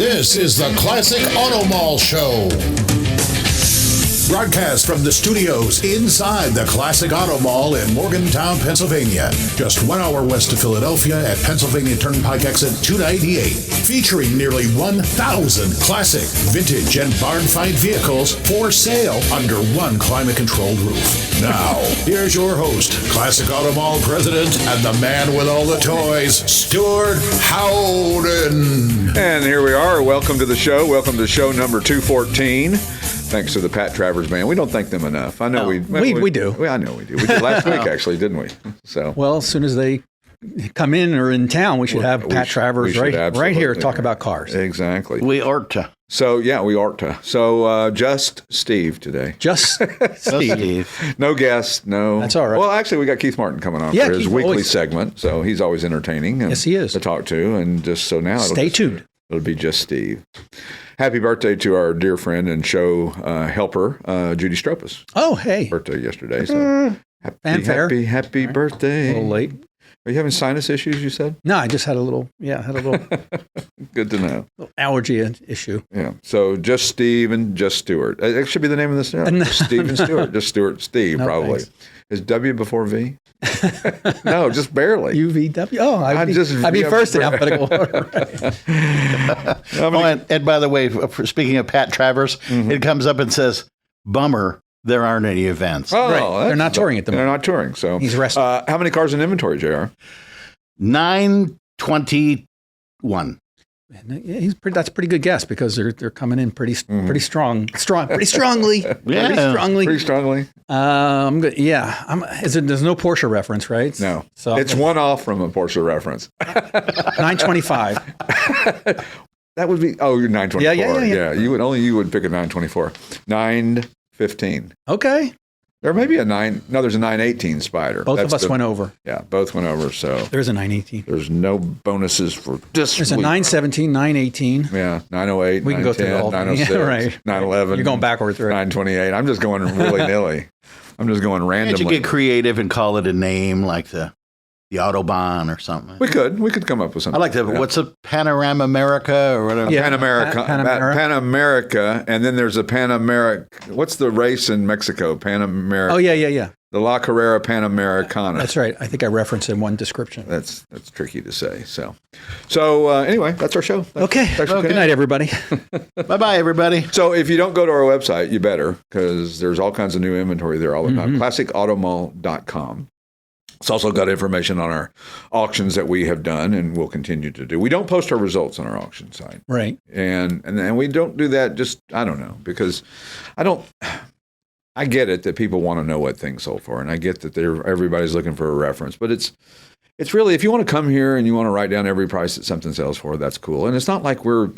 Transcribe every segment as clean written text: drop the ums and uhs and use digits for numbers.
This is the Classic Auto Mall Show. Broadcast from the studios inside the Classic Auto Mall in Morgantown, Pennsylvania. Just 1 hour west of Philadelphia at Pennsylvania Turnpike exit 298. Featuring nearly 1,000 classic, vintage, and barn-find vehicles for sale under one climate-controlled roof. Now, here's your host, Classic Auto Mall President and the man with all the toys, Stewart Howden. And here we are. Welcome to the show. Welcome to show number 214. Thanks to the Pat Travers Band. We don't thank them enough. I know we do. I know we do. We did last week, actually, didn't we? So well, as soon as they come in or in town, we should have Pat Travers right here to talk about cars. Exactly. We ought to. So, yeah, we ought to. So, just Steve today. Just Steve. No guest, no. That's all right. Well, actually, we got Keith Martin coming on for his weekly segment, so he's always entertaining. Yes, he is. To talk to, and just so now stay tuned. It'll be just Steve. Happy birthday to our dear friend and show helper, Judy Stropus. Oh, hey. Birthday yesterday. So happy birthday. A little late. Are you having sinus issues, you said? No, I just had a little, Good to know. Allergy issue. Yeah. So just Steve and just Stewart. It should be the name of the show. Steve and Stewart. Just Stewart, Steve, probably. Thanks. Is W before V? No, just barely. UVW. Oh, I'd be first in alphabetical order. And by the way, speaking of Pat Travers, it comes up and says, "Bummer, there aren't any events." Oh, right. They're not touring at the moment. They're not touring. So he's resting. How many cars in inventory, JR? 921. That's a pretty good guess because they're coming in pretty strongly. Pretty strongly. There's no Porsche reference, right? No. So it's one off from a Porsche reference. 925. That would be you're 924. Yeah. You would pick a 924. 915. Okay. There may be a 9. No, there's a 918 Spider. Both of us went over. Yeah, both went over. So there's a 918. There's no bonuses for this. There's a 917, 918. Yeah, 908. We can go through all 906, yeah, right. 911. You're going backwards, right? 928. I'm just going willy nilly. I'm just going randomly. Can't you get creative and call it a name like the Autobahn or something? We could come up with something. I like that. Yeah. What's a Panorama America or whatever? Yeah, Pan America, and then there's a Pan America. What's the race in Mexico? Pan America. Oh yeah. The La Carrera Panamericana. That's right. I think I referenced in one description. That's tricky to say. So anyway, that's our show. Okay. Good night, everybody. Bye, everybody. So if you don't go to our website, you better, because there's all kinds of new inventory there all the time. ClassicAutomall.com. It's also got information on our auctions that we have done and will continue to do. We don't post our results on our auction site. Right. And we don't do that I don't know, because I get it that people want to know what things sold for, and I get that everybody's looking for a reference, but it's really, if you want to come here and you want to write down every price that something sells for, that's cool. And it's not like we're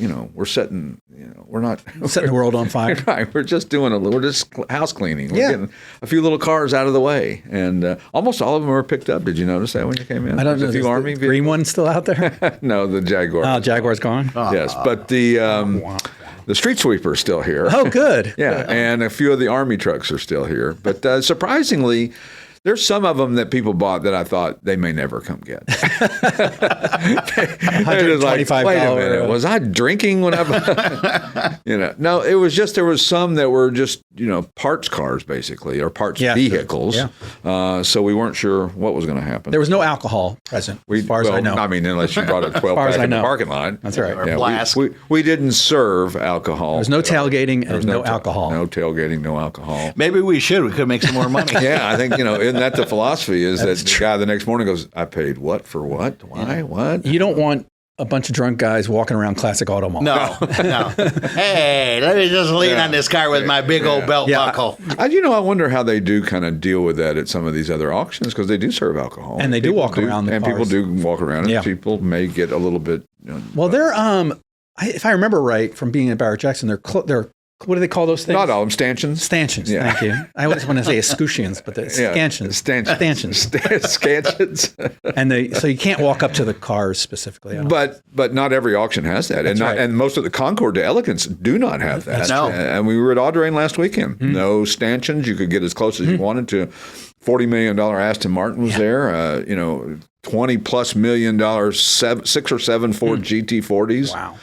setting, we're not setting the world on fire. Right. We're just we're just house cleaning. We're getting a few little cars out of the way. And almost all of them were picked up. Did you notice that when you came in? I don't know. Is the green one still out there? No, the Jaguar. Oh, Jaguar's gone? Yes. But the street sweeper is still here. Oh, good. Yeah. And a few of the Army trucks are still here. But surprisingly, there's some of them that people bought that I thought they may never come get. They're just like, wait a minute, was I drinking when I No, it was just, there was some that were just, parts cars basically, or parts vehicles. Yeah. So we weren't sure what was going to happen. There was no alcohol present, as far as I know. I mean, unless you brought a 12-pack in the parking lot. That's right. Yeah, we didn't serve alcohol. There's no tailgating and no alcohol. No tailgating, no alcohol. Maybe we should. We could make some more money. Yeah, I think, isn't that the philosophy is that the guy the next morning goes, I paid what for what? Why? What? You don't want a bunch of drunk guys walking around Classic Auto Mall. No. Hey, let me just lean on this car with my big old belt buckle. I wonder how they do kind of deal with that at some of these other auctions, because they do serve alcohol. And they do walk around the cars. People do walk around, and people may get a little bit... Well, they're, if I remember right, from being at Barret-Jackson, they're what do they call those things? Not all of them, stanchions. Stanchions, thank you. I always want to say escutcheons, but the stanchions. Stanchions. And so you can't walk up to the cars specifically. But not every auction has that. And most of the Concours de Elegance do not have that. No. And we were at Audrain last weekend. No stanchions. You could get as close as you wanted to. $40 million Aston Martin was there. $20+ million, 6 or 7 Ford GT40s. Wow.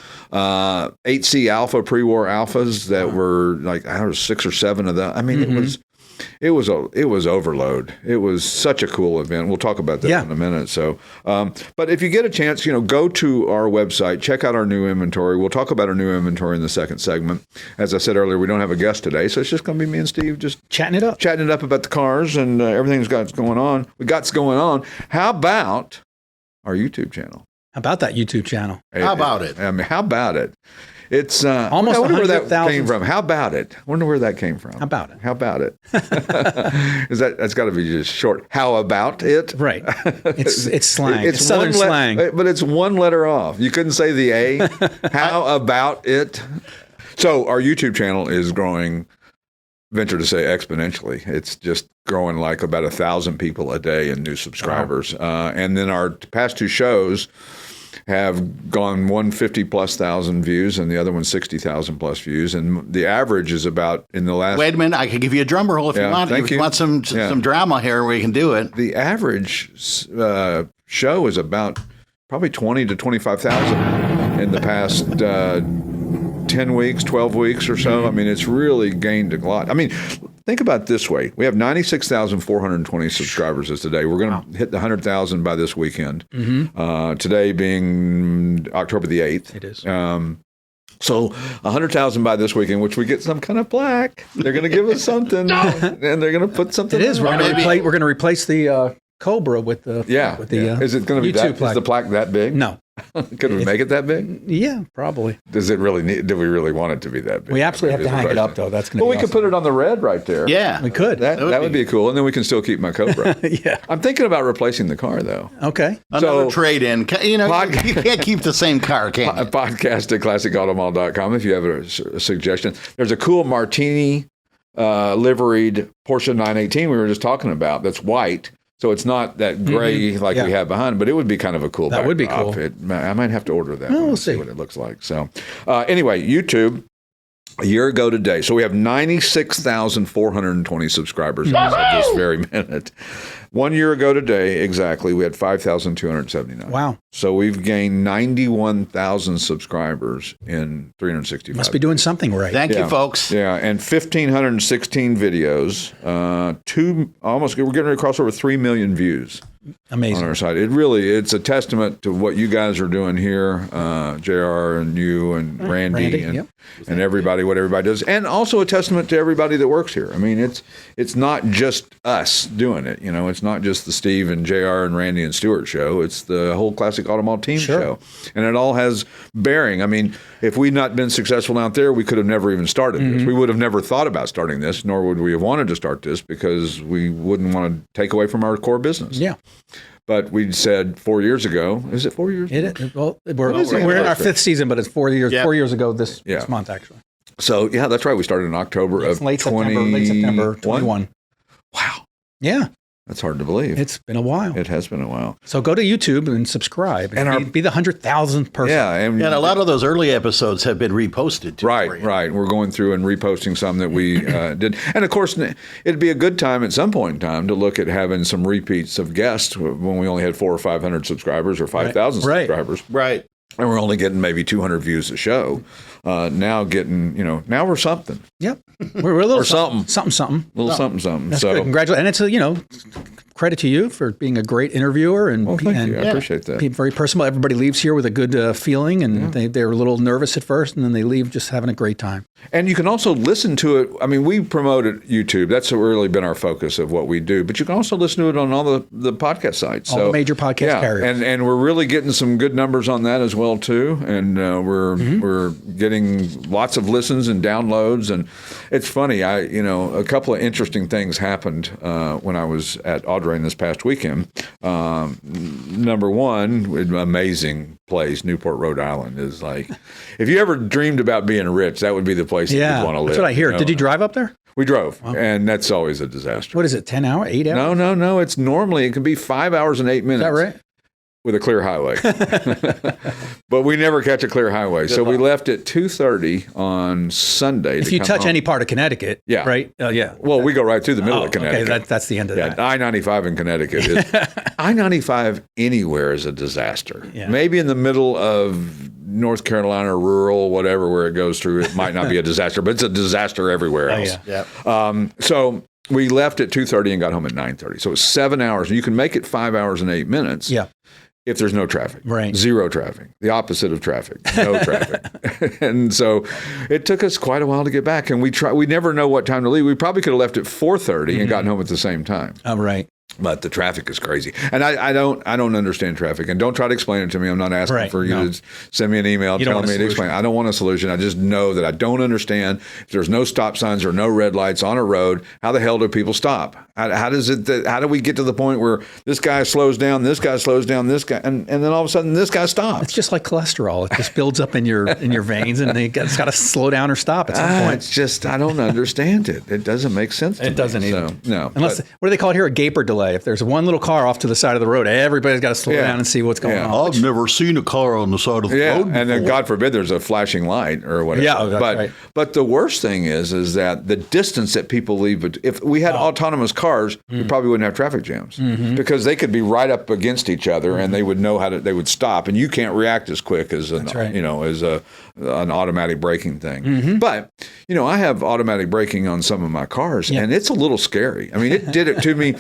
8C Alpha pre-war Alphas that were like, I don't know, 6 or 7 of them. I mean, it was overload. It was such a cool event. We'll talk about that in a minute. So, but if you get a chance, go to our website, check out our new inventory. We'll talk about our new inventory in the second segment. As I said earlier, we don't have a guest today, so it's just going to be me and Steve just chatting it up about the cars and everything's going on. How about our YouTube channel? How about that YouTube channel? How about it? I mean, how about it? It's almost 100,000. Came from. How about it? Wonder where that came from. How about it? How about it? That's got to be just short. How about it? Right. It's slang. It's Southern slang. But it's one letter off. You couldn't say the A. How about it? So our YouTube channel is growing. Venture to say exponentially. It's just growing like about 1,000 people a day in new subscribers. Wow. And then our past 2 shows have gone 150,000+ views and the other one 60,000+ views. And the average is about in the last. Wait a minute. I could give you a drum roll if you want. If you want some drama here, we can do it. The average show is about probably 20 to 25,000 in the past 10 weeks, 12 weeks or so. I mean, it's really gained a lot. I mean, think about it this way. We have 96,420 subscribers as today. We're going to hit the 100,000 by this weekend. Today being October the 8th. It is. So 100,000 by this weekend, which we get some kind of plaque. They're going to give us something. And they're going to put something. It is. We're going to replace the Cobra with the Is it going to be YouTube that? plaque. Is the plaque that big? No. Could we make it that big? Yeah, probably. Does it really need? Do we really want it to be that big? We absolutely have to hang it up, though. That's going to. Well, we could put it on the red right there. Yeah, we could. That would be cool, and then we can still keep my Cobra. Yeah. I'm thinking about replacing the car though. Okay. Another trade-in. You can't keep the same car, can you? Podcast at classicautomall.com if you have a suggestion. There's a cool Martini liveried Porsche 918 we were just talking about. That's white. So it's not that gray like we have behind, but it would be kind of a cool backdrop. That would be cool. I might have to order that. We'll see what it looks like. So anyway, YouTube, a year ago today. So we have 96,420 subscribers at this very minute. 1 year ago today, exactly, we had 5,279. Wow. So we've gained 91,000 subscribers in 365 Must be doing something right. Thank you, folks. Yeah, and 1,516 videos. We're getting ready to cross over 3 million views. Amazing. On our side. It's a testament to what you guys are doing here, JR and you and Randy and everybody, what everybody does. And also a testament to everybody that works here. I mean, it's not just us doing it. It's not just the Steve and JR and Randy and Stewart show. It's the whole Classic Automall team show. And it all has bearing. I mean, if we'd not been successful out there, we could have never even started this. We would have never thought about starting this, nor would we have wanted to start this because we wouldn't want to take away from our core business. Yeah. But we said 4 years ago. Is it 4 years? Well, we're in our 5th season, but it's 4 years. Yeah. 4 years ago this month, actually. So that's right. We started in October of late September 21. Wow. Yeah. That's hard to believe. It's been a while. It has been a while. So go to YouTube and subscribe. And be the 100,000th person. Yeah. And a lot of those early episodes have been reposted too. Right. We're going through and reposting some that we did. And of course, it'd be a good time at some point in time to look at having some repeats of guests when we only had 400 or 500 subscribers or 5,000 subscribers. Right. And we're only getting maybe 200 views a show. Now now we're something. Yep. We're a little or something. Something. Little something. That's good. Congratulations. And it's credit to you for being a great interviewer. And thank you. I appreciate that. Very personal. Everybody leaves here with a good feeling, and they're a little nervous at first, and then they leave just having a great time. And you can also listen to it. I mean, we promote it YouTube. That's really been our focus of what we do. But you can also listen to it on all the podcast sites. All the major podcast carriers. And we're really getting some good numbers on that as well, too. And we're getting lots of listens and downloads. And it's funny. A couple of interesting things happened when I was at Audrain this past weekend. Number one, amazing place, Newport, Rhode Island, is like, if you ever dreamed about being rich, that would be the place that you'd want to live. That's what I hear. Did you drive up there? We drove, and that's always a disaster. What is it, 10 hours, 8 hours? No. It can be 5 hours and 8 minutes. Is that right? with a clear highway. But we never catch a clear highway. So we left at 2:30 on Sunday. If you touch any part of Connecticut, right? Yeah. Well, we go right through the middle of Connecticut. Okay, that's the end of that. I-95 in Connecticut. I-95 anywhere is a disaster. Yeah. Maybe in the middle of North Carolina, rural, whatever, where it goes through, it might not be a disaster, but it's a disaster everywhere else. So we left at 2:30 and got home at 9:30. So it's 7 hours. You can make it 5 hours and 8 minutes. Yeah. If there's no traffic, right? Zero traffic, the opposite of traffic, no traffic. And so it took us quite a while to get back. And we never know what time to leave. We probably could have left at 4:30 and gotten home at the same time. Oh, right. But the traffic is crazy, and I don't understand traffic. And don't try to explain it to me. I'm not asking for you to send me an email telling me to explain. I don't want a solution. I just know that I don't understand. If there's no stop signs or no red lights on a road, how the hell do people stop? How do we get to the point where this guy slows down, this guy slows down, this guy, and then all of a sudden this guy stops? It's just like cholesterol. It just builds up in your veins, and it's got to slow down or stop at some point. It's just I don't understand it. It doesn't make sense to me. It doesn't either. So, no. Unless what do they call it here? A gaper delay. If there's one little car off to the side of the road, everybody's got to slow down and see what's going on. I've never seen a car on the side of the road before. And then God forbid there's a flashing light or whatever. Yeah, that's right. But the worst thing is that the distance that people leave. If we had autonomous cars, we probably wouldn't have traffic jams because they could be right up against each other and they would know they would stop, and you can't react as quick as an automatic braking thing. But I have automatic braking on some of my cars, and it's a little scary. I mean, it did it to me.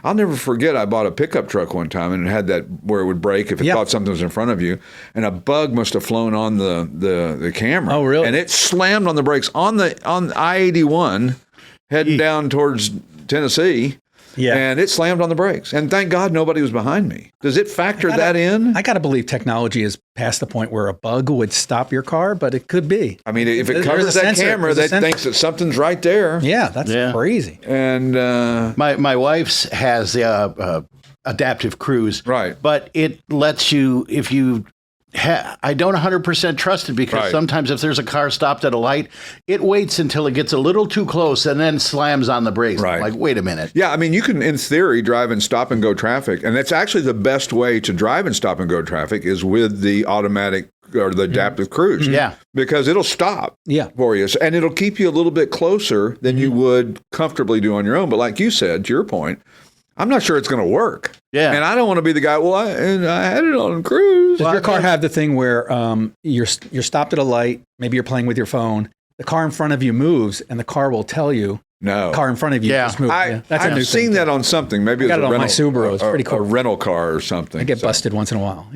I'll never forget, I bought a pickup truck one time, and it had that where it would brake if it thought something was in front of you, and a bug must have flown on the camera. Oh, really? And it slammed on the brakes on I-81 heading down towards Tennessee. Yeah. And it slammed on the brakes. And thank God nobody was behind me. Does it factor that in? I got to believe technology is past the point where a bug would stop your car, but it could be. I mean, if it covers that camera, that thinks that something's right there. Yeah, that's crazy. And my wife's has the adaptive cruise. Right. But it lets you, if you... I don't 100% trust it because sometimes if there's a car stopped at a light, it waits until it gets a little too close and then slams on the brakes. Right. I'm like, wait a minute. Yeah, I mean, you can, in theory, drive in stop and go traffic. And that's actually the best way to drive in stop and go traffic is with the automatic or the adaptive cruise. Yeah. Because it'll stop for you. And it'll keep you a little bit closer than you would comfortably do on your own. But like you said, to your point, I'm not sure it's going to work. Yeah. And I don't want to be the guy, I had it on cruise. Does your car have the thing where you're stopped at a light, maybe you're playing with your phone, the car in front of you moves, and the car will tell you the car in front of you just moved. That's I've seen that on something. Maybe it's a rental, my Subaru. It's pretty cool. A rental car or something. I get busted once in a while.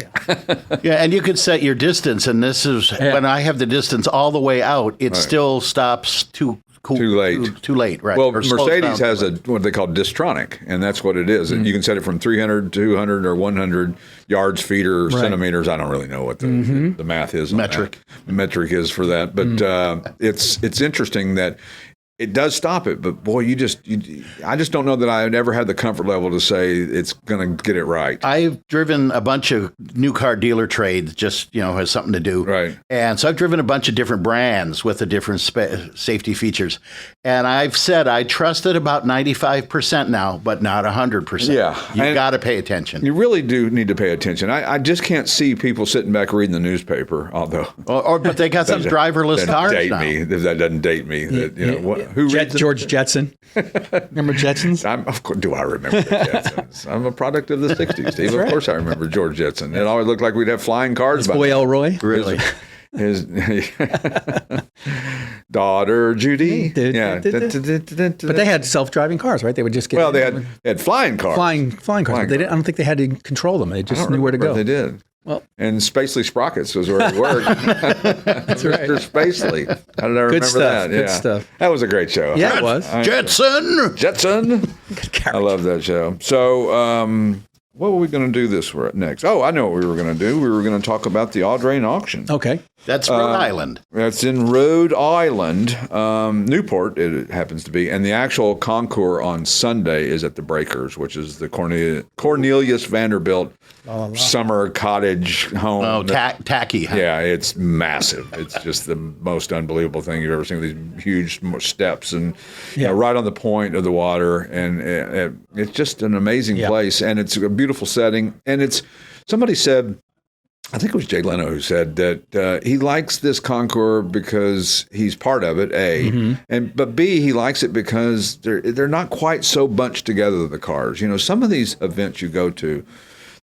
Yeah, and you could set your distance, and this is when I have the distance all the way out, it still stops too late, right? Well, Mercedes has what they call distronic, and that's what it is. And you can set it from 300, 200, or 100 yards, feet, or centimeters. I don't really know what the math is. Metric is for that. But it's interesting that it does stop it, but boy, I just don't know that I ever had the comfort level to say it's going to get it right. I've driven a bunch of new car dealer trades, just, has something to do. Right. And so I've driven a bunch of different brands with the different safety features. And I've said I trust it about 95% now, but not 100%. Yeah. You've got to pay attention. You really do need to pay attention. I just can't see people sitting back reading the newspaper, although. But they got some driverless cars now. That doesn't date me. Who George Jetson. Remember Jetsons? Of course, do I remember the Jetsons? I'm a product of the 60s, Steve. Of course I remember George Jetson. It always looked like we'd have flying cars. Boy Elroy? Really? His daughter, Judy. But they had self-driving cars, right? They would just get... Well, they had flying cars. Flying cars. I don't think they had to control them. They just knew where to go. They did. Well, and Spacely Sprockets was where it worked. That's right. Mr. Spacely. How did I remember that? Good stuff. That was a great show. Yeah, it was. Jetson. I love that show. So, what were we going to do next? Oh, I know what we were going to do. We were going to talk about the Audrain auction. Okay. That's Rhode Island. That's in Rhode Island. Newport, it happens to be. And the actual concours on Sunday is at the Breakers, which is the Cornelius Vanderbilt summer cottage home. Oh, tacky. Huh? Yeah, it's massive. It's just the most unbelievable thing you've ever seen with these huge steps and right on the point of the water. And it's just an amazing place. And it's a beautiful setting. And it's somebody said, I think it was Jay Leno who said that he likes this Concours because he's part of it, A, but B, he likes it because they're not quite so bunched together, the cars. You know, some of these events you go to,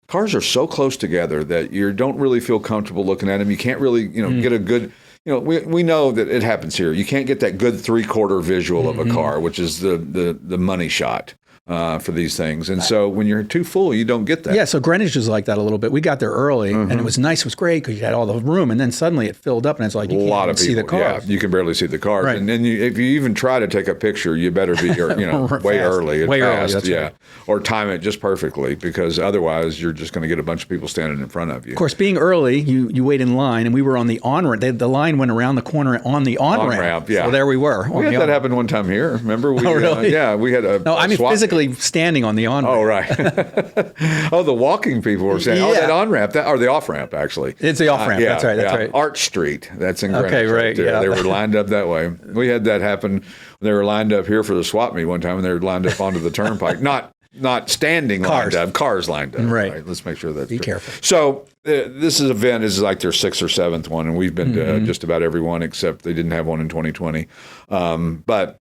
cars are so close together that you don't really feel comfortable looking at them. You can't really, get a good, we know that it happens here. You can't get that good 3/4 visual of a car, which is the money shot. For these things. And so when you're too full, you don't get that. Yeah, so Greenwich was like that a little bit. We got there early, and it was nice. It was great because you had all the room, and then suddenly it filled up, and it's like you can't even see the cars. Yeah, you can barely see the cars. Right. And then if you even try to take a picture, you better be way early and fast. That's right. Or time it just perfectly, because otherwise you're just going to get a bunch of people standing in front of you. Of course, being early, you wait in line, and we were on the on-ramp. The line went around the corner on the on-ramp. Yeah. So there we were. We had that happen one time here. Remember? Really? Yeah, we had physically standing on the on-ramp. Oh, right. The walking people were saying, that on-ramp, or the off-ramp, actually. It's the off-ramp. That's right. Arch Street. That's in Greenwich. Okay, right. Yeah. They were lined up that way. We had that happen. They were lined up here for the swap meet one time, and they were lined up onto the turnpike. Not standing lined up, cars lined up. Right. Let's make sure that's Be true. careful. So this event is like their 6th or 7th one, and we've been to just about every one except they didn't have one in 2020. But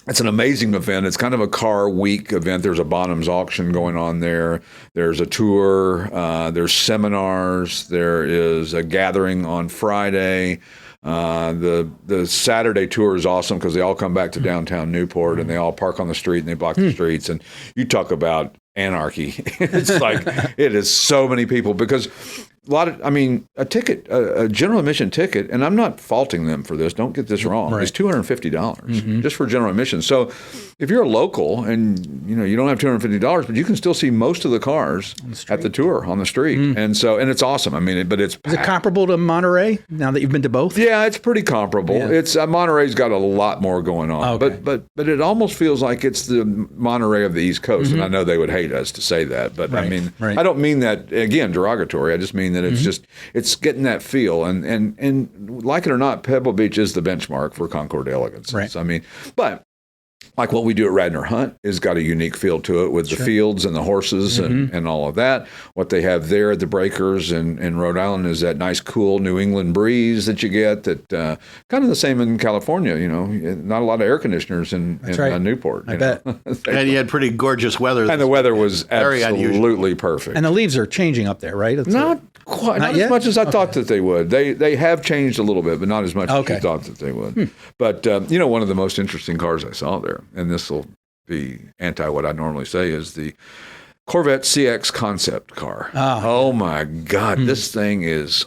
it's an amazing event. It's kind of a car week event. There's a bottoms auction going on there. There's a tour. There's seminars. There is a gathering on Friday. The Saturday tour is awesome because they all come back to downtown Newport and they all park on the street and they block the streets. And you talk about anarchy. It's like it is so many people because a general admission ticket, and I'm not faulting them for this, don't get this wrong, is $250 just for general admission. So if you're a local and you don't have $250, but you can still see most of the cars at the tour on the street. And it's awesome. I mean, but it's packed. Is it comparable to Monterey now that you've been to both? Yeah, it's pretty comparable. Yeah. It's Monterey's got a lot more going on, but it almost feels like it's the Monterey of the East Coast. And I know they would hate us to say that, but I mean, I don't mean that again derogatory. I just mean that it's getting that feel, and like it or not, Pebble Beach is the benchmark for Concord elegance. Right. I mean, but like what we do at Radnor Hunt has got a unique feel to it with the fields and the horses and all of that. What they have there at the Breakers in Rhode Island is that nice, cool New England breeze that you get. That kind of the same in California. Not a lot of air conditioners in Newport. I bet. And you had pretty gorgeous weather. And the weather was very absolutely unusual. Perfect. And the leaves are changing up there, right? Not as much as I thought that they would. They have changed a little bit, but not as much as you thought that they would. But one of the most interesting cars I saw there, and this will be anti what I normally say, is the Corvette CX Concept car. Oh my God, this thing is.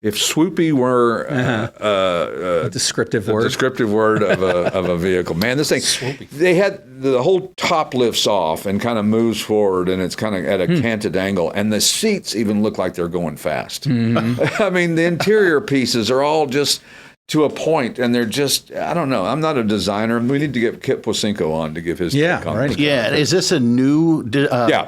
If swoopy were a descriptive word of a vehicle, man, this thing, swoopy. They had the whole top lifts off and kind of moves forward, and it's kind of at a canted angle, and the seats even look like they're going fast. I mean, the interior pieces are all just to a point, and they're just, I don't know. I'm not a designer. We need to get Kip Posinko on to give his take on it. Yeah, is this a new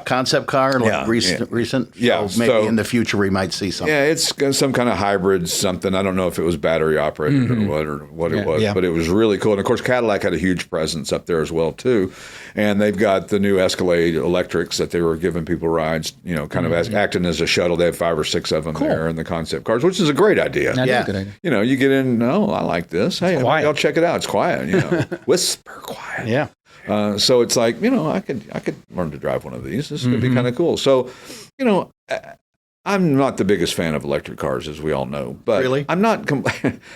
concept car, recent? Yeah. So maybe in the future we might see something. Yeah, it's some kind of hybrid something. I don't know if it was battery operated or what it was, but it was really cool. And of course, Cadillac had a huge presence up there as well too. And they've got the new Escalade electrics that they were giving people rides, kind of acting as a shuttle. They have 5 or 6 of them there in the concept cars, which is a great idea. That's a good idea. You get in, I like this. Hey, y'all check it out. It's quiet, whisper quiet. Yeah. So it's like, I could learn to drive one of these. This would be kind of cool. So, I'm not the biggest fan of electric cars, as we all know. But really? I'm not,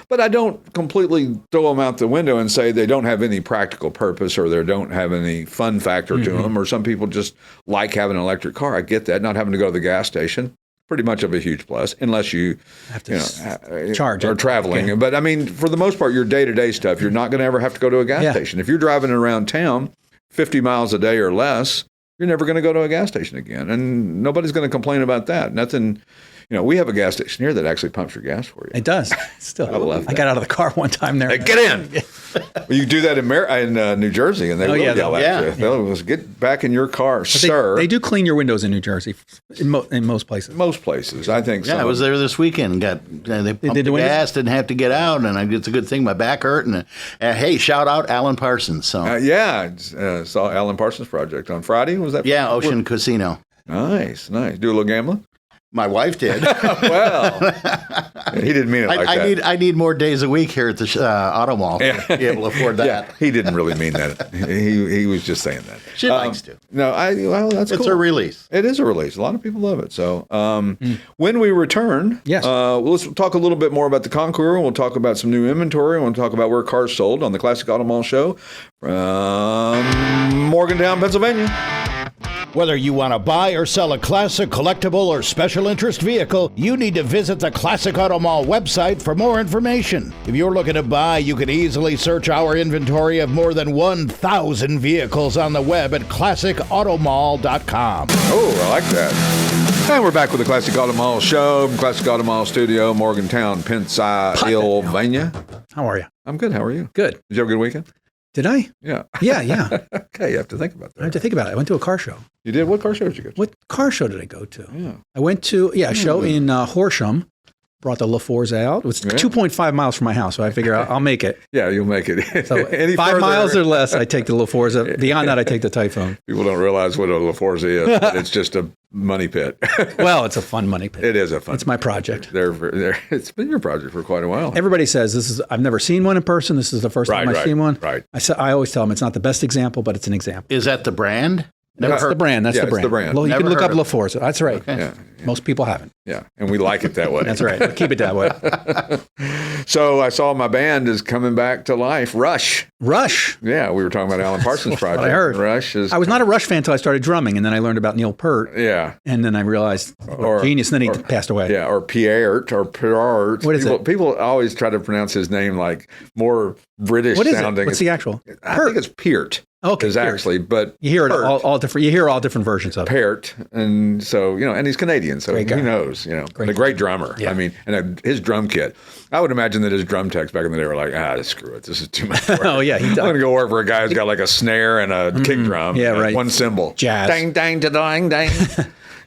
but I don't completely throw them out the window and say they don't have any practical purpose or they don't have any fun factor to them. Or some people just like having an electric car. I get that. Not having to go to the gas station. Pretty much of a huge plus, unless you have to charge or traveling. Okay. But I mean, for the most part, your day-to-day stuff, you're not going to ever have to go to a gas station. If you're driving around town 50 miles a day or less, you're never going to go to a gas station again. And nobody's going to complain about that. Nothing. We have a gas station here that actually pumps your gas for you. It does. Still, I got out of the car one time there. Hey, get in. Well, you do that in New Jersey, and they will yell at you. They'll get back in your car, sir. They do clean your windows in New Jersey, in most places. Most places, I think so. Yeah, I was there this weekend. They pumped the gas, didn't have to get out, and it's a good thing. My back hurt, and hey, shout out Alan Parsons. So saw Alan Parsons Project on Friday. Was that? Yeah, Ocean Casino. Nice. Do a little gambling. My wife did. Well, he didn't mean it like that. I need more days a week here at the auto mall to be able to afford that. Yeah, he didn't really mean that. He was just saying that. She likes to. No, well, that's cool. It's a release. It is a release. A lot of people love it. So when we return, yes. Let's talk a little bit more about the Concours, and we'll talk about some new inventory, and we'll talk about where cars sold on the Classic Auto Mall show from Morgantown, Pennsylvania. Whether you want to buy or sell a classic, collectible, or special interest vehicle, you need to visit the Classic Auto Mall website for more information. If you're looking to buy, you can easily search our inventory of more than 1,000 vehicles on the web at classicautomall.com. Oh, I like that. And we're back with the Classic Auto Mall show from Classic Auto Mall studio, Morgantown, Pennsylvania. How are you? I'm good. How are you? Good. Did you have a good weekend? Did I? Yeah. Yeah. Okay, you have to think about that. I have to think about it. I went to a car show. You did? What car show did you go to? What car show did I go to? Yeah. I went to a show in Horsham. Brought the Laforza out. It was 2.5 miles from my house, so I figure I'll make it. Yeah, you'll make it. So 5 miles or less, I take the Laforza. Beyond that, I take the Typhoon. People don't realize what a Laforza is. But it's just a money pit. Well, it's a fun money pit. It is a fun. It's my project. It's been your project for quite a while. Everybody says this is. I've never seen one in person. This is the first time I've seen one. Right. I always tell them it's not the best example, but it's an example. Is that the brand? That's the brand. That's the brand. It's the brand. Well, you Never can look up heard Laforza. That's right. Okay. Yeah. Most people haven't. Yeah, and we like it that way. That's right. We'll keep it that way. So I saw my band is coming back to life. Rush. Yeah, we were talking about Alan Parsons' project. I heard. Rush is. I was not a Rush fan until I started drumming, and then I learned about Neil Peart. Yeah. And then I realized genius, and then he passed away. Yeah, or Pierre or Pierre. What is it? People always try to pronounce his name like more British What is sounding. it? What's the actual? I think it's Peart. Okay, is actually, but you hear it all different. You hear all different versions of it. Peart, and so and he's Canadian, so who knows? A great drummer. Yeah. I mean, and his drum kit. I would imagine that his drum techs back in the day were like, screw it, this is too much work. Oh yeah, I'm going to go work for a guy who's got like a snare and a kick drum. Yeah, and right. One cymbal. Jazz. Dang, dang, dang, dang.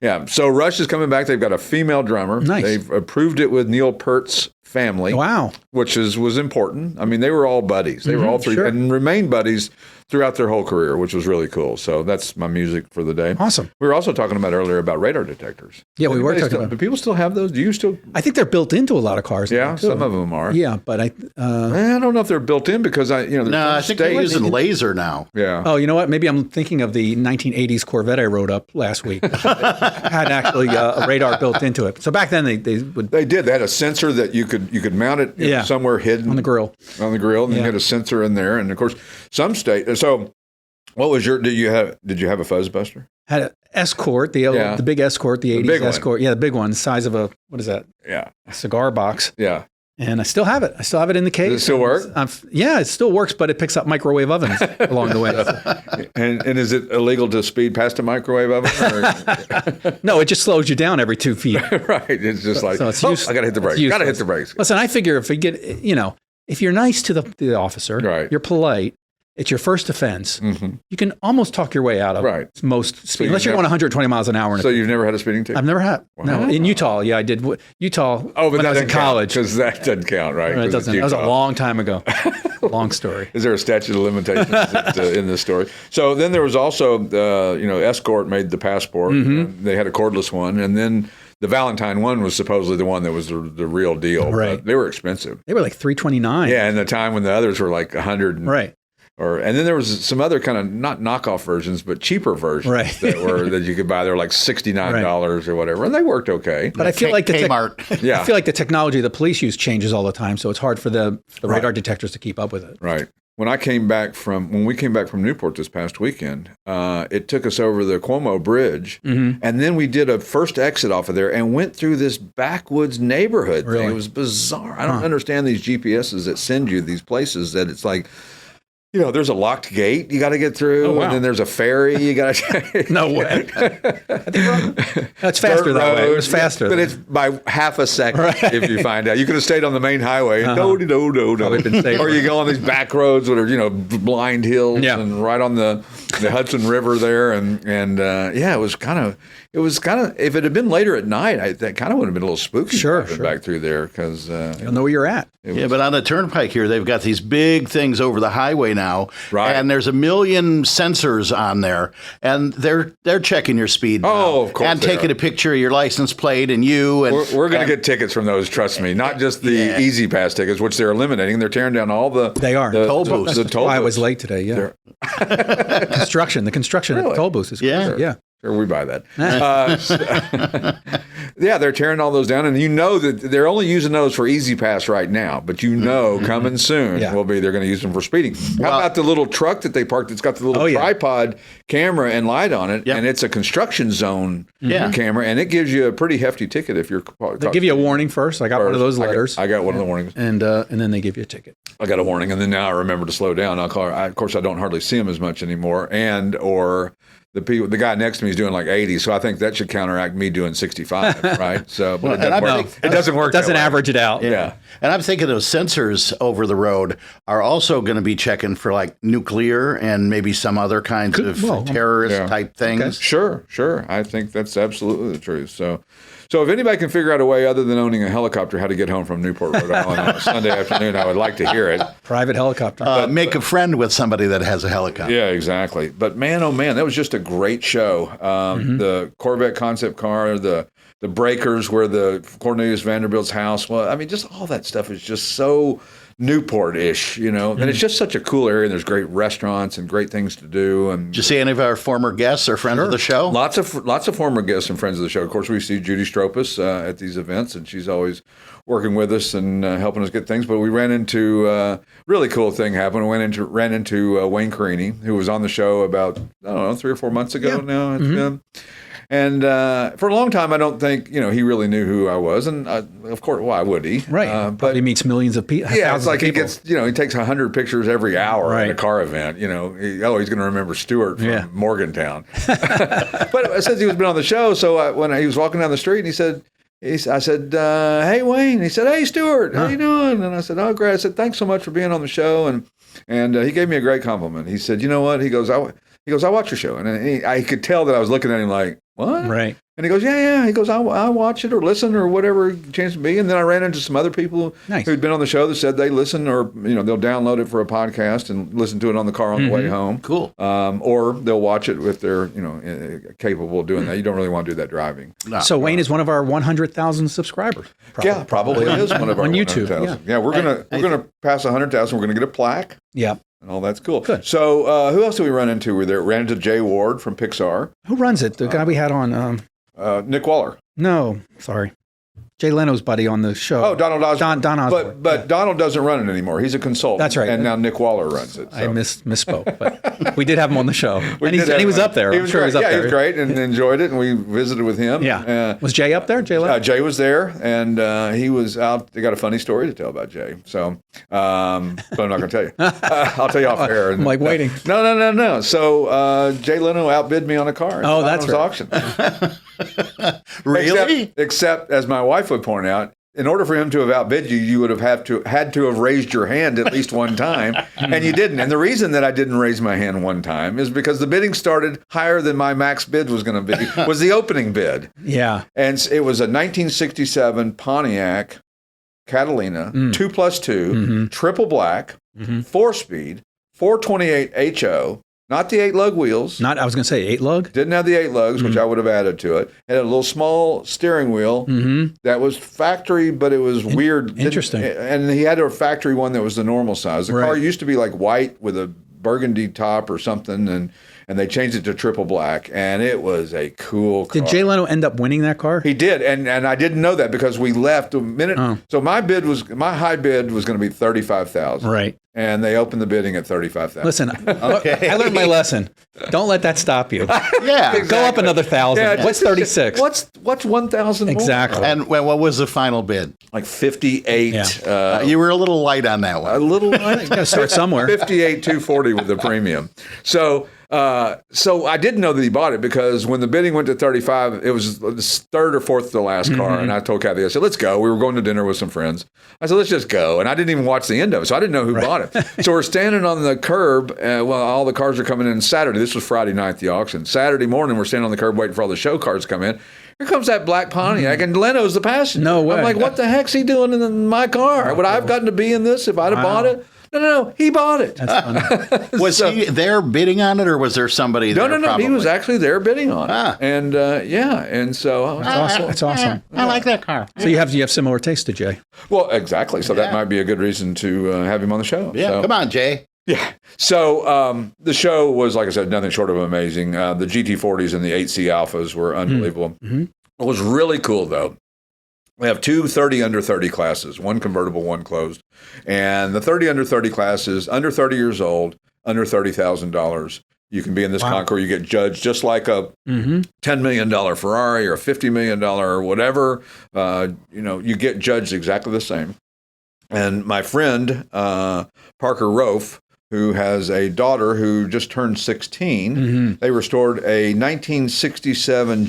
Yeah. So Rush is coming back. They've got a female drummer. Nice. They've approved it with Neil Peart's family. Wow. Which was important. I mean, they were all buddies. They were all three and remained buddies throughout their whole career, which was really cool. So that's my music for the day. Awesome. We were also talking about earlier about radar detectors. Yeah, we were talking about. Do people still have those? Do you still? I think they're built into a lot of cars. Yeah, some of them are. Yeah, but I don't know if they're built in because I think they're using laser now. Yeah. Oh, you know what? Maybe I'm thinking of the 1980s Corvette I wrote up last week. Had actually a radar built into it. So back then they would. They did. They had a sensor that you could mount it somewhere hidden on the grill. On the grill, and you had a sensor in there, and of course some state. So, what was your? Did you have a Fuzzbuster? Had an Escort, the big Escort, the 80s Escort. Yeah, the big one, the size of a what is that? Yeah, a cigar box. Yeah. And I still have it. I still have it in the case. Does it still work? Yeah, it still works, but it picks up microwave ovens along the way. And is it illegal to speed past a microwave oven? No, it just slows you down every 2 feet. Right. It's just like, I got to hit the brakes. Got to hit the brakes. Listen, I figure if we get, if you're nice to the officer, you're polite, it's your first offense, you can almost talk your way out of most speed, unless you're going 120 miles an hour. So you've never had a speeding ticket? I've never had. Wow. No, in Utah, yeah, I did. Utah, but when I was in college. Because that doesn't count, right? It doesn't. That was a long time ago. Long story. Is there a statute of limitations in this story? So then there was also, Escort made the Passport. They had a cordless one, and then the Valentine one was supposedly the one that was the real deal. Right. But they were expensive. They were like $329. Yeah, in the time when the others were like $100. Right. And then there was some other kind of not knockoff versions, but cheaper versions that you could buy. They were like $69 or whatever, and they worked okay. But I feel like Kmart. I feel like the technology the police use changes all the time, so it's hard for the radar detectors to keep up with it. Right. When we came back from Newport this past weekend, it took us over the Cuomo Bridge, and then we did a first exit off of there and went through this backwoods neighborhood thing. It was bizarre. I don't understand these GPSs that send you these places that it's like, there's a locked gate you got to get through, and then there's a ferry you got to. No way. That's faster that way. It was faster, but it's by half a second if you find out. You could have stayed on the main highway, and or you go on these back roads that are blind hills, and right on the Hudson River there, and it was kind of it was kind of, if it had been later at night, that kind of would have been a little spooky. Sure. Back through there because you don't know where you're at. But on the turnpike here, they've got these big things over the highway now, right? And there's a million sensors on there, and they're checking your speed. Oh, of course, and taking a picture of your license plate and you. And we're going to get tickets from those. Trust me, not just the Easy Pass tickets, which they're eliminating. They're tearing down all the toll booths. The toll I booths. was late today. Yeah, the construction at the toll booths is yeah. Sure, we buy that. Yeah, they're tearing all those down, and you know that they're only using those for Easy Pass right now. But you know, coming soon, they're going to use them for speeding. How about the little truck that they parked? It's got the little tripod camera and light on it, and it's a construction zone camera, and it gives you a pretty hefty ticket if you're. They give you a warning first. I got one of those letters. I got one of the warnings, and then they give you a ticket. I got a warning, and then now I remember to slow down. Of course, I don't hardly see them as much anymore, or. The guy next to me is doing like 80, so I think that should counteract me doing 65, right? So, but it doesn't work. It doesn't average it out. Yeah. And I'm thinking those sensors over the road are also going to be checking for like nuclear and maybe some other kinds of terrorist type things. Okay. Sure. I think that's absolutely the truth. So if anybody can figure out a way other than owning a helicopter how to get home from Newport, Rhode Island on a Sunday afternoon, I would like to hear it. Private helicopter. Make a friend with somebody that has a helicopter. Yeah, exactly. But man, oh man, that was just a great show. The Corvette concept car, the breakers where the Cornelius Vanderbilt's house was. I mean, just all that stuff is just so Newport-ish, and it's just such a cool area. And there's great restaurants and great things to do. And did you see any of our former guests or friends of the show? Lots of former guests and friends of the show. Of course, we see Judy Stropus at these events, and she's always working with us and helping us get things. But we ran into a really cool thing happened. We ran into Wayne Carini, who was on the show about 3 or 4 months ago now. It's been. And for a long time, I don't think he really knew who I was, and of course, why would he? Right, but he meets millions of people. Yeah, it's like he gets, he takes 100 pictures every hour at a car event. He's going to remember Stewart from Morgantown. But since he was been on the show, so when he was walking down the street, and I said, "Hey, Wayne." And he said, "Hey, Stewart, how you doing?" And I said, "Oh, great." I said, "Thanks so much for being on the show," and he gave me a great compliment. He said, "You know what?" He goes, "I watch your show," and I could tell that I was looking at him like, "What?" Right. And he goes, yeah. He goes, I watch it or listen or whatever chance to be. And then I ran into some other people who'd been on the show that said they listen or, they'll download it for a podcast and listen to it on the car on the way home. Cool. Or they'll watch it if they're, capable of doing that. You don't really want to do that driving. No. So Wayne is one of our 100,000 subscribers. Probably is one of our on YouTube. Yeah, we're gonna pass 100,000. We're gonna get a plaque. Yeah. And all that's cool. Good. So who else did we run into? We ran into Jay Ward from Pixar. Who runs it? The guy we had on. Nick Waller. No, sorry. Jay Leno's buddy on the show. Oh, Donald Osborne. Don Osborne. But Donald doesn't run it anymore. He's a consultant. That's right. And now Nick Waller runs it. So. I misspoke, but we did have him on the show. He was up there. He was great and enjoyed it, and we visited with him. Yeah. Was Jay up there? Jay Leno? Jay was there, and he was out. They got a funny story to tell about Jay. So, but I'm not going to tell you. I'll tell you off air. I'm like waiting. No. So Jay Leno outbid me on a car. Oh, that's right. Auction. Really? Except, as my wife would point out, in order for him to have outbid you, you would have had to have raised your hand at least one time, and you didn't. And the reason that I didn't raise my hand one time is because the bidding started higher than my max bid was going to be, was the opening bid. Yeah. And it was a 1967 Pontiac Catalina, 2+2, triple black, 4-speed, 428 HO. Not the 8-lug wheels. I was going to say 8-lug? Didn't have the 8 lugs, which I would have added to it. Had a little small steering wheel that was factory, but it was weird. Interesting. And he had a factory one that was the normal size. The car used to be like white with a burgundy top or something, and they changed it to triple black, and it was a cool car. Did Jay Leno end up winning that car? He did, and I didn't know that because we left a minute. So my high bid was going to be $35,000. Right. And they opened the bidding at $35,000. Listen, I learned my lesson. Don't let that stop you. Yeah. Exactly. Go up another 1,000. Yeah, what's 36? What's 1,000 more? Exactly. And what was the final bid? Like 58. Yeah. You were a little light on that one. A little light. You got to start somewhere. 58,240 with the premium. So So I didn't know that he bought it because when the bidding went to 35, it was the third or fourth to the last car. And I told Kathy, I said, let's go. We were going to dinner with some friends. I said, let's just go. And I didn't even watch the end of it. So I didn't know who bought it. So we're standing on the curb. All the cars are coming in Saturday. This was Friday night, the auction. Saturday morning, we're standing on the curb waiting for all the show cars to come in. Here comes that black Pontiac, and Leno's the passenger. No way. I'm like, what the heck's he doing in my car? Would I have gotten to be in this if I'd have bought it? No, he bought it. That's funny. Was he there bidding on it, or was there somebody there? No, he was actually there bidding on it. And and so That's awesome. I like that car. So you have similar taste to Jay. Well, exactly. So that might be a good reason to have him on the show. Yeah, so. Come on, Jay. Yeah. So the show was, like I said, nothing short of amazing. The GT40s and the 8C Alphas were unbelievable. It was really cool, though. We have two 30 under 30 classes, one convertible, one closed. And the 30 under 30 classes, under 30 years old, under $30,000. You can be in this concours. You get judged just like a $10 million Ferrari or a $50 million or whatever. You get judged exactly the same. And my friend, Parker Rofe, who has a daughter who just turned 16, they restored a 1967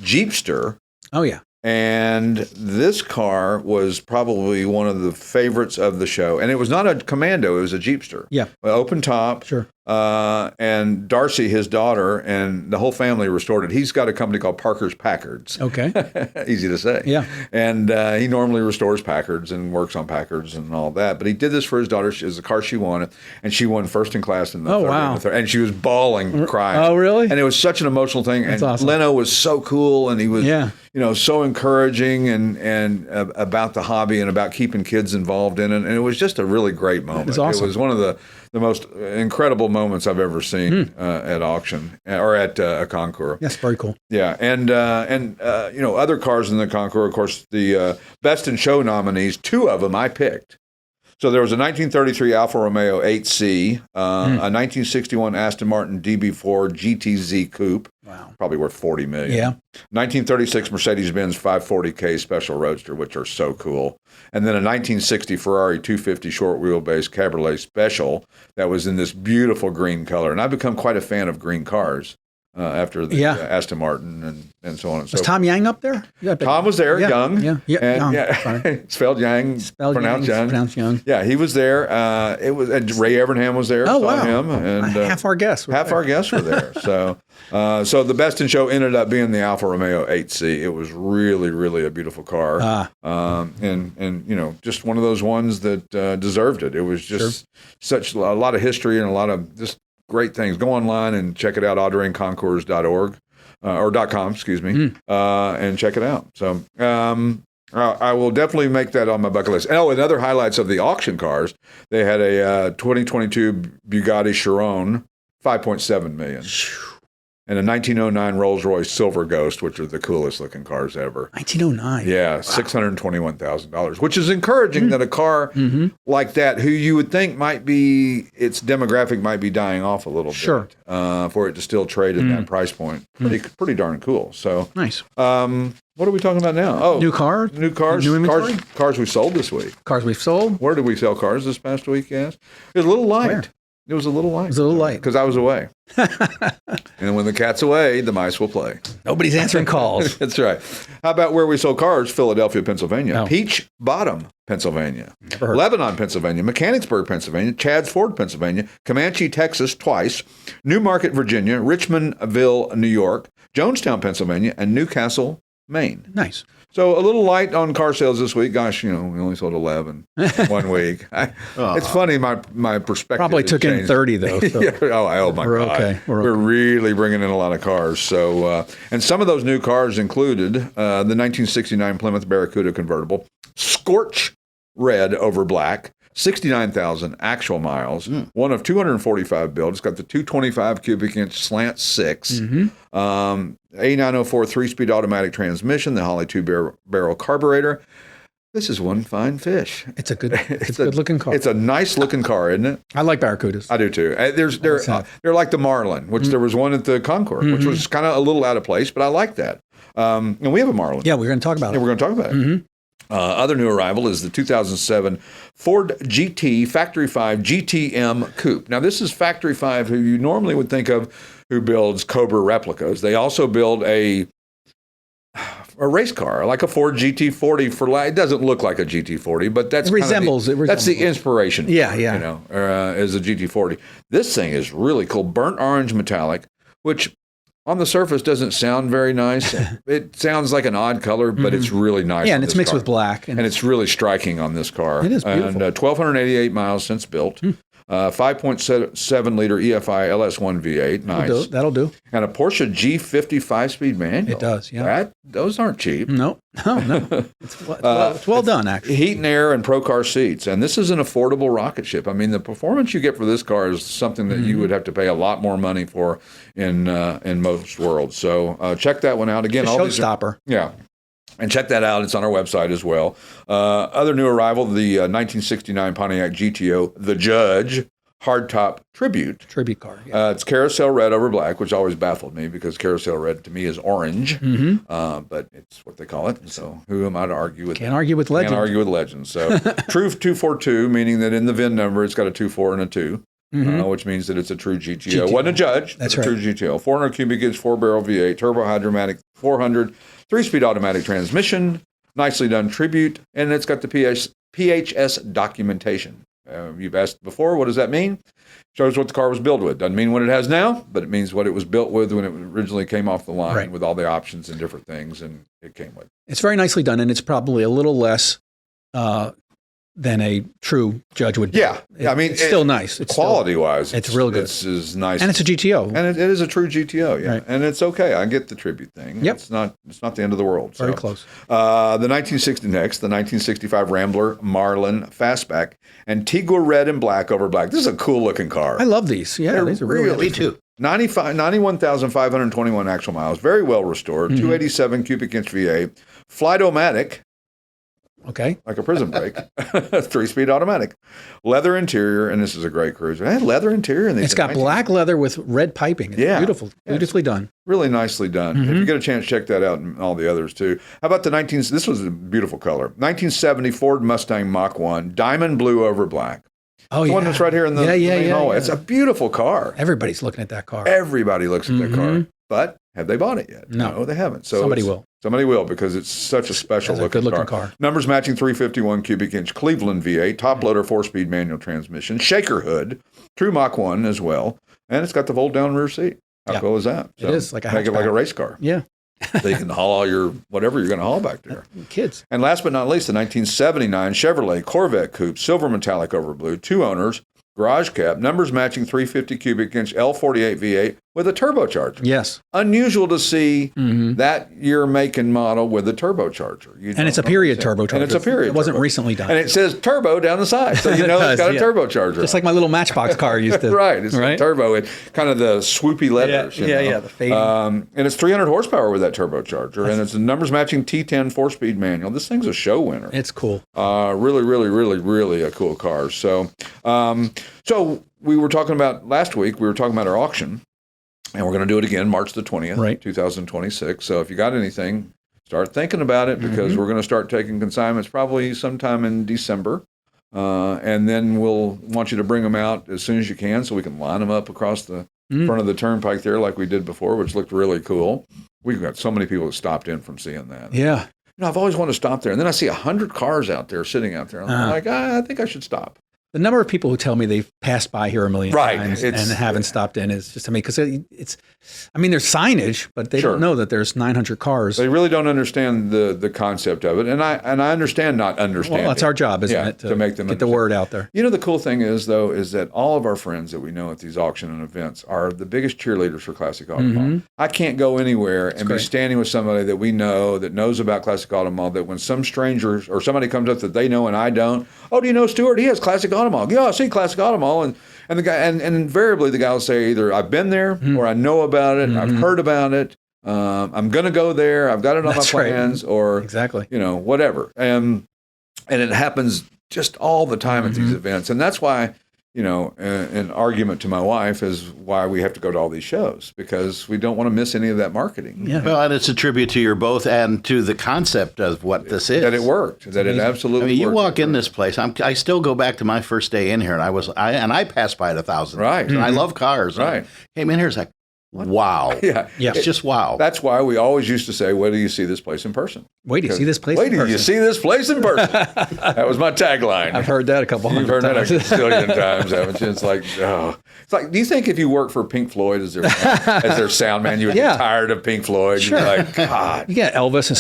Jeepster. Oh, yeah. And this car was probably one of the favorites of the show. And it was not a Commando, it was a Jeepster. Yeah. Open top. Sure. And Darcy, his daughter, and the whole family restored it. He's got a company called Parker's Packards. Okay. Easy to say. Yeah. And he normally restores Packards and works on Packards and all that. But he did this for his daughter. It was the car she wanted. And she won first in class in the 30. Wow. And she was bawling, crying. Oh, really? And it was such an emotional thing. That's and awesome. Leno was so cool. And he was, so encouraging and about the hobby and about keeping kids involved in it. And it was just a really great moment. It's awesome. It was one of the most incredible moments I've ever seen at auction or at a concours. Yes, very cool. Yeah, and other cars in the concours, of course, the best in show nominees, two of them I picked. So there was a 1933 Alfa Romeo 8C, a 1961 Aston Martin DB4 GTZ Coupe. Wow. Probably worth $40 million. Yeah. 1936 Mercedes-Benz 540K Special Roadster, which are so cool. And then a 1960 Ferrari 250 short wheelbase Cabriolet Special that was in this beautiful green color. And I've become quite a fan of green cars after the Aston Martin and so on and so forth. Was Tom Yang up there? Yeah, Tom was there, young. Yeah. It's spelled Yang, pronounced Young. Yeah, he was there. And Ray Evernham was there. Oh, saw wow. him. And, half our guests were there. Our guests were there. So the best in show ended up being the Alfa Romeo 8C. It was really, really a beautiful car. And just one of those ones that deserved it. It was just such a lot of history and a lot of just great things. Go online and check it out, audrainconcours.org or .com, excuse me, and check it out. So I will definitely make that on my bucket list. Oh, and other highlights of the auction cars, they had a 2022 Bugatti Chiron, $5.7 million. And a 1909 Rolls-Royce Silver Ghost, which are the coolest looking cars ever. 1909. Yeah, wow. $621,000, which is encouraging that a car like that, who you would think its demographic might be dying off a little bit, for it to still trade at that price point. Pretty darn cool. So nice. What are we talking about now? Oh, new cars, new inventory? Cars we sold this week. Cars we've sold. Where did we sell cars this past week? Yes, it was a little light. Where? It was a little light. Because I was away. And when the cat's away, the mice will play. Nobody's answering calls. That's right. How about where we sold cars? Philadelphia, Pennsylvania. Oh. Peach Bottom, Pennsylvania. Never heard. Lebanon, Pennsylvania. Mechanicsburg, Pennsylvania. Chadds Ford, Pennsylvania. Comanche, Texas, twice. Newmarket, Virginia. Richmondville, New York. Jonestown, Pennsylvania. And Newcastle, Maine. Nice. So a little light on car sales this week. Gosh, we only sold 11 1 week. It's funny, my perspective probably took in 30 though. So. Oh my We're God. Okay. We're really bringing in a lot of cars. So, and some of those new cars included the 1969 Plymouth Barracuda convertible, scorch red over black. 69,000 actual miles, one of 245 built. It's got the 225 cubic inch slant 6, A904 3-speed automatic transmission, the Holly 2-barrel carburetor. This is one fine fish. It's a good looking car. It's a nice looking car, isn't it? I like Barracudas. I do too. They're like the Marlin, which there was one at the Concours, which was kind of a little out of place, but I like that. And we have a Marlin. Yeah, we're going to talk about it. We're going to talk about it. Other new arrival is the 2007 Ford GT Factory 5 GTM Coupe. Now, this is Factory 5, who you normally would think of, who builds Cobra replicas. They also build a race car, like a Ford GT40 it doesn't look like a GT40, but that's that's the inspiration. Yeah. You know, is a GT40. This thing is really cool, burnt orange metallic, which on the surface doesn't sound very nice. It sounds like an odd color, but it's really nice. Yeah, and it's mixed with black. And it's really striking on this car. It is beautiful. And 1,288 miles since built. 5.7 liter EFI LS1 V8. Nice. That'll do. And a Porsche G50 5-speed manual. It does, yeah. Those aren't cheap. No. It's well done, actually. Heat and air and Pro Car seats. And this is an affordable rocket ship. I mean, the performance you get for this car is something that you would have to pay a lot more money for in most worlds. So check that one out. Again, a showstopper. Yeah. And check that out. It's on our website as well. Other new arrival, the 1969 Pontiac GTO, the Judge Hardtop Tribute. Tribute car, yeah. It's carousel red over black, which always baffled me because carousel red to me is orange. But it's what they call it. So who am I to argue with? Can't argue with legends. Can't argue with legends. So true 242, meaning that in the VIN number, it's got a 24 and a 2. Which means that it's a true GTO. Wasn't a Judge. That's right. True GTO. 400 cubic inch 4-barrel V8, turbo hydromatic 400, 3-speed automatic transmission, nicely done Tribute, and it's got the PHS documentation. You've asked before, what does that mean? Shows what the car was built with. Doesn't mean what it has now, but it means what it was built with when it originally came off the line, with all the options and different things, and it came with. It's very nicely done, and it's probably a little less than a true Judge would be. Yeah. I mean, it's still nice. It's quality-wise, it's real good. It's as nice. And it's a GTO. And it is a true GTO, yeah. Right. And it's okay. I get the Tribute thing. Yep. It's not the end of the world. Very close. The 1965 Rambler Marlin Fastback, Antigua red and black over black. This is a cool-looking car. I love these. Yeah, these are really Me too. 91,521 actual miles. Very well restored. 287 cubic inch V8. Flight-O-Matic. Okay. Like a prison break. 3-speed automatic. Leather interior, and this is a great cruiser. It had leather interior. It's got black leather with red piping. It's beautiful. Beautifully done. Really nicely done. If you get a chance, check that out and all the others too. How about this was a beautiful color. 1970 Ford Mustang Mach 1, diamond blue over black. Oh, the one that's right here in the main hallway. Yeah. It's a beautiful car. Everybody's looking at that car. Everybody looks at that car. But have they bought it yet? No, they haven't. So somebody will. Somebody will, because it's such a special good-looking car. Numbers matching 351 cubic inch Cleveland V8, top loader 4-speed manual transmission, shaker hood, true Mach 1 as well, and it's got the fold-down rear seat. How cool is that? So it is like a hatchback. Make it like a race car. Yeah. So you can haul all your whatever you're going to haul back there. Kids. And last but not least, the 1979 Chevrolet Corvette Coupe, silver metallic over blue, 2 owners, garage cab, numbers matching 350 cubic inch L48 V8 with a turbocharger. Yes. Unusual to see that year, make, and model with a turbocharger. And it's a period turbocharger. And it's a period. It wasn't recently done. And it says turbo down the side, so you know it's got a turbocharger. Just like my little Matchbox car used to. Right. It's a turbo. It kind of the swoopy letters. Yeah, the fading. And it's 300 horsepower with that turbocharger, and it's a numbers matching T10 4-speed manual. This thing's a show winner. It's cool. Really, really, really, really a cool car. So, we were talking about last week. We were talking about our auction. And we're going to do it again March the 20th, 2026. So if you got anything, start thinking about it, because we're going to start taking consignments probably sometime in December. And then we'll want you to bring them out as soon as you can, so we can line them up across the front of the turnpike there like we did before, which looked really cool. We've got so many people that stopped in from seeing that. Yeah. I've always wanted to stop there. And then I see 100 cars out there sitting out there. And I'm like, I think I should stop. The number of people who tell me they've passed by here a million times and haven't stopped in is just, because there's signage, but they don't know that there's 900 cars. They really don't understand the concept of it. And I understand not understanding. Well, that's our job, isn't it? To make them get the word out there. You know, the cool thing is, though, is that all of our friends that we know at these auction and events are the biggest cheerleaders for Classic Automall. I can't go anywhere and be standing with somebody that we know, that knows about Classic Automall, that when some stranger or somebody comes up that they know and I don't, oh, do you know Stewart? He has Classic Automall. Yeah, I see Classic Automall, and the guy, and invariably the guy will say either I've been there or I know about it, I've heard about it, I'm going to go there, I've got it on my plans, or whatever. And it happens just all the time at these events, and that's why an argument to my wife is why we have to go to all these shows, because we don't want to miss any of that marketing. Yeah. Well, and it's a tribute to you both and to the concept of what this is. That it worked. That it absolutely worked. You walk in this place. I still go back to my first day in here, and I passed by it 1,000 times. And I love cars. Right. I came in here, it's like, wow. Yeah. It's just wow. That's why we always used to say, wait till you see this place in person. Wait till you see this place in person. Wait till you see this place in person. That was my tagline. I've heard that a couple hundred times. You've heard that a gazillion times, haven't you? It's like, do you think if you work for Pink Floyd as their sound man, you would get tired of Pink Floyd? Sure. You're like, God. You got Elvis and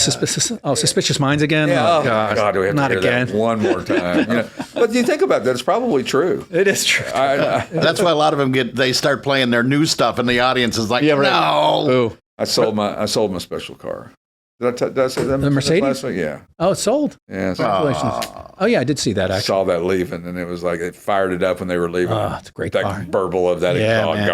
Suspicious Minds again? Yeah. Oh, God, do we have to hear that one more time? But you think about that, it's probably true. It is true. That's why a lot of them they start playing their new stuff, and the audience is like, no. Ooh. I sold my special car. Did I say that? The Mercedes? Last week? Yeah. Oh, it's sold. Yeah. Congratulations. Oh, yeah, I did see that, I actually. saw that leaving, and it was like it fired it up when they were leaving. Oh, it's a great that car. burble of that exhaust. Is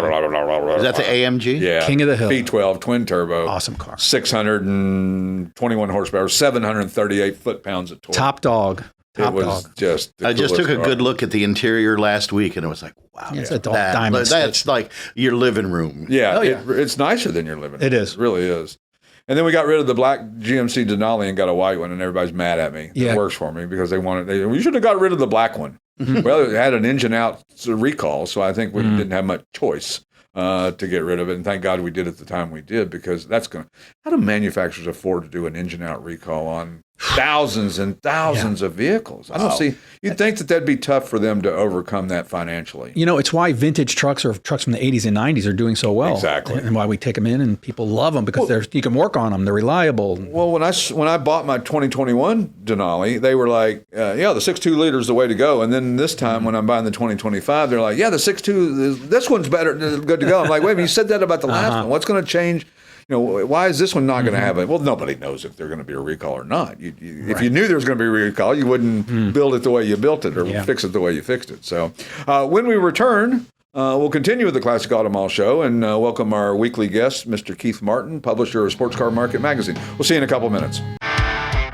that the AMG? Yeah. King of the Hill. V12 twin turbo. Awesome car. 621 horsepower, 738 foot-pounds of torque. Top dog. It was just the I just took a car. good look at the interior last week, and it was like, wow. It's a diamond. That's like your living room. Yeah, Oh, yeah. It's nicer than your living room. It is. It really is. And then we got rid of the black GMC Denali and got a white one, and everybody's mad at me. Yeah. It works for me because we should have got rid of the black one. Well, it had an engine out recall, so I think we didn't have much choice to get rid of it. And thank God we did at the time we did, because how do manufacturers afford to do an engine out recall on thousands and thousands of vehicles? I don't see. You'd think that'd be tough for them to overcome that financially. It's why vintage trucks or trucks from the 80s and 90s are doing so well. Exactly. And why we take them in and people love them because you can work on them. They're reliable. Well, when I bought my 2021 Denali, they were like, the 6.2 liter is the way to go. And then this time when I'm buying the 2025, they're like, the 6.2, this one's better, good to go. I'm like, wait a minute, you said that about the last one. What's going to change? Why is this one not going to have it? Well, nobody knows if they're going to be a recall or not. If you knew there was going to be a recall, you wouldn't build it the way you built it or fix it the way you fixed it. So when we return, we'll continue with the Classic Auto Mall Show and welcome our weekly guest, Mr. Keith Martin, publisher of Sports Car Market Magazine. We'll see you in a couple minutes.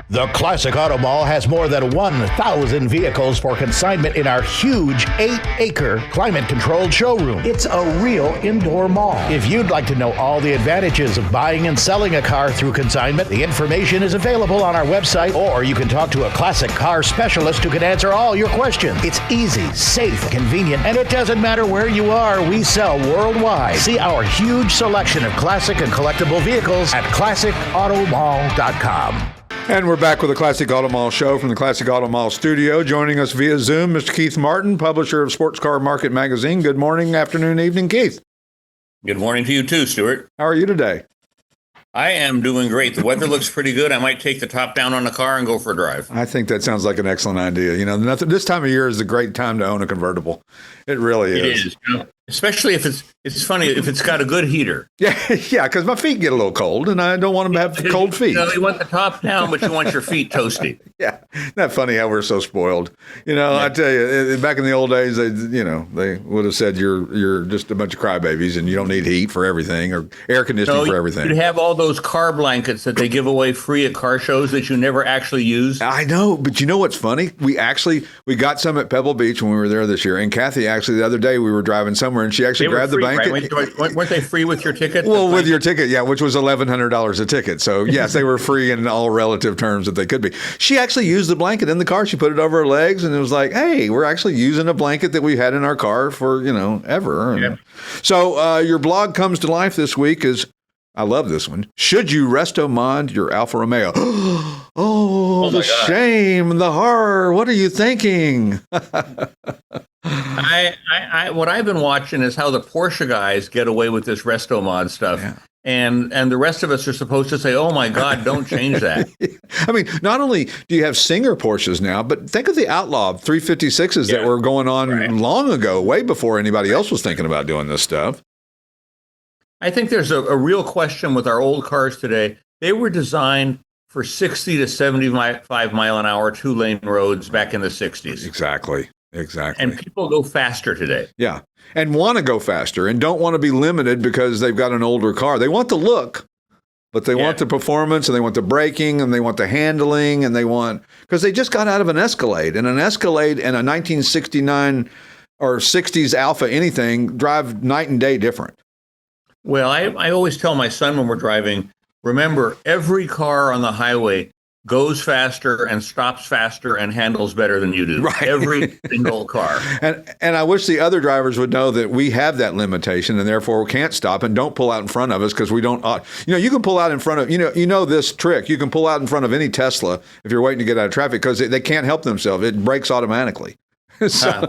The Classic Auto Mall has more than 1,000 vehicles for consignment in our huge 8-acre climate-controlled showroom. It's a real indoor mall. If you'd like to know all the advantages of buying and selling a car through consignment, the information is available on our website, or you can talk to a classic car specialist who can answer all your questions. It's easy, safe, convenient, and it doesn't matter where you are. We sell worldwide. See our huge selection of classic and collectible vehicles at classicautomall.com. And we're back with the Classic Auto Mall Show from the Classic Auto Mall studio. Joining us via Zoom, Mr. Keith Martin, publisher of Sports Car Market Magazine. Good morning, afternoon, evening, Keith. Good morning to you too, Stewart. How are you today? I am doing great. The weather looks pretty good. I might take the top down on the car and go for a drive. I think that sounds like an excellent idea. This time of year is a great time to own a convertible. It really is. It is. Especially if it's funny, if it's got a good heater. Yeah, because my feet get a little cold, and I don't want them to have cold feet. You want the top down, but you want your feet toasty. Yeah, isn't that funny how we're so spoiled? I tell you, back in the old days, they would have said you're just a bunch of crybabies, and you don't need heat for everything or air conditioning for everything. You'd have all those car blankets that they give away free at car shows that you never actually use. I know, but you know what's funny? We got some at Pebble Beach when we were there this year, and Kathy actually the other day we were driving somewhere, and she actually grabbed the blanket. Right? Weren't they free with your ticket? Well, with your ticket, yeah, which was $1,100 a ticket. So yes, they were free in all relative terms that they could be. She actually used the blanket in the car. She put it over her legs, and it was like, hey, we're actually using a blanket that we had in our car for ever. Yeah. So your blog comes to life this week is, I love this one. Should you resto mod your Alfa Romeo? Oh, the shame, the horror. What are you thinking? What I've been watching is how the Porsche guys get away with this resto mod stuff. Yeah. And the rest of us are supposed to say, oh, my God, don't change that. I mean, not only do you have Singer Porsches now, but think of the Outlaw 356s that were going on long ago, way before anybody else was thinking about doing this stuff. I think there's a real question with our old cars today. They were designed for 60 to 75 mile an hour, 2-lane roads back in the 60s. Exactly. And people go faster today. Yeah. And want to go faster and don't want to be limited because they've got an older car. They want the look, but they want the performance, and they want the braking, and they want the handling, and because they just got out of an Escalade. And an Escalade and a 1969 or 60s Alfa anything drive night and day different. Well, I always tell my son when we're driving, remember, every car on the highway goes faster and stops faster and handles better than you do. Right. Every single car. And I wish the other drivers would know that we have that limitation and therefore we can't stop and don't pull out in front of us because we don't. You can pull out in front of, you know this trick. You can pull out in front of any Tesla if you're waiting to get out of traffic because they can't help themselves. It brakes automatically. So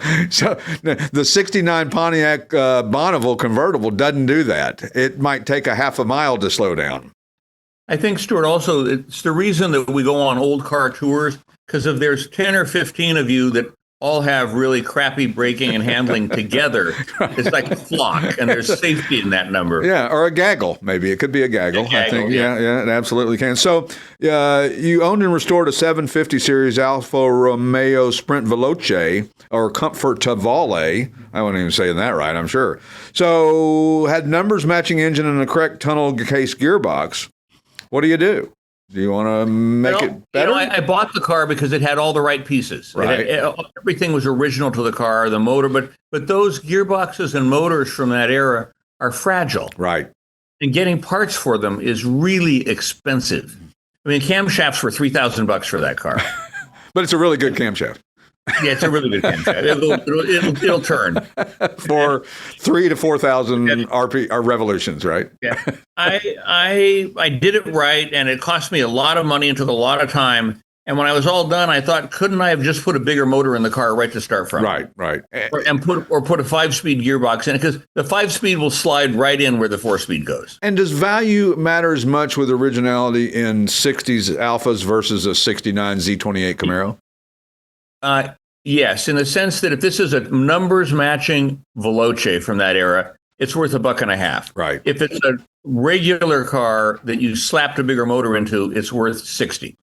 the 69 Pontiac Bonneville convertible doesn't do that. It might take a half a mile to slow down. I think, Stuart, also, it's the reason that we go on old car tours, because if there's 10 or 15 of you that all have really crappy braking and handling togetger, it's like a flock, and there's safety in that number. Yeah, or a gaggle, maybe. It could be a gaggle. I think, yeah, it absolutely can. So you owned and restored a 750 series Alfa Romeo Sprint Veloce, or Comfortavale. I wasn't even saying that right, I'm sure. So had numbers matching engine and a correct tunnel case gearbox. What do? Do you want to make it better? I bought the car because it had all the right pieces. Right. Everything was original to the car, the motor, but those gearboxes and motors from that era are fragile. Right. And getting parts for them is really expensive. I mean, camshafts were $3,000 for that car. But it's a really good camshaft. Yeah, it's a really good camshaft. It'll turn for 3,000 to 4,000 RP or revolutions, right? Yeah, I did it right, and it cost me a lot of money and took a lot of time. And when I was all done, I thought, couldn't I have just put a bigger motor in the car right to start from? Right. And put a 5-speed gearbox in it, because the 5-speed will slide right in where the 4-speed goes. And does value matter as much with originality in 60s Alphas versus a 69 Z28 Camaro? Yes, in the sense that if this is a numbers matching Veloce from that era, it's worth $1.50. Right. If it's a regular car that you slapped a bigger motor into, it's worth $60.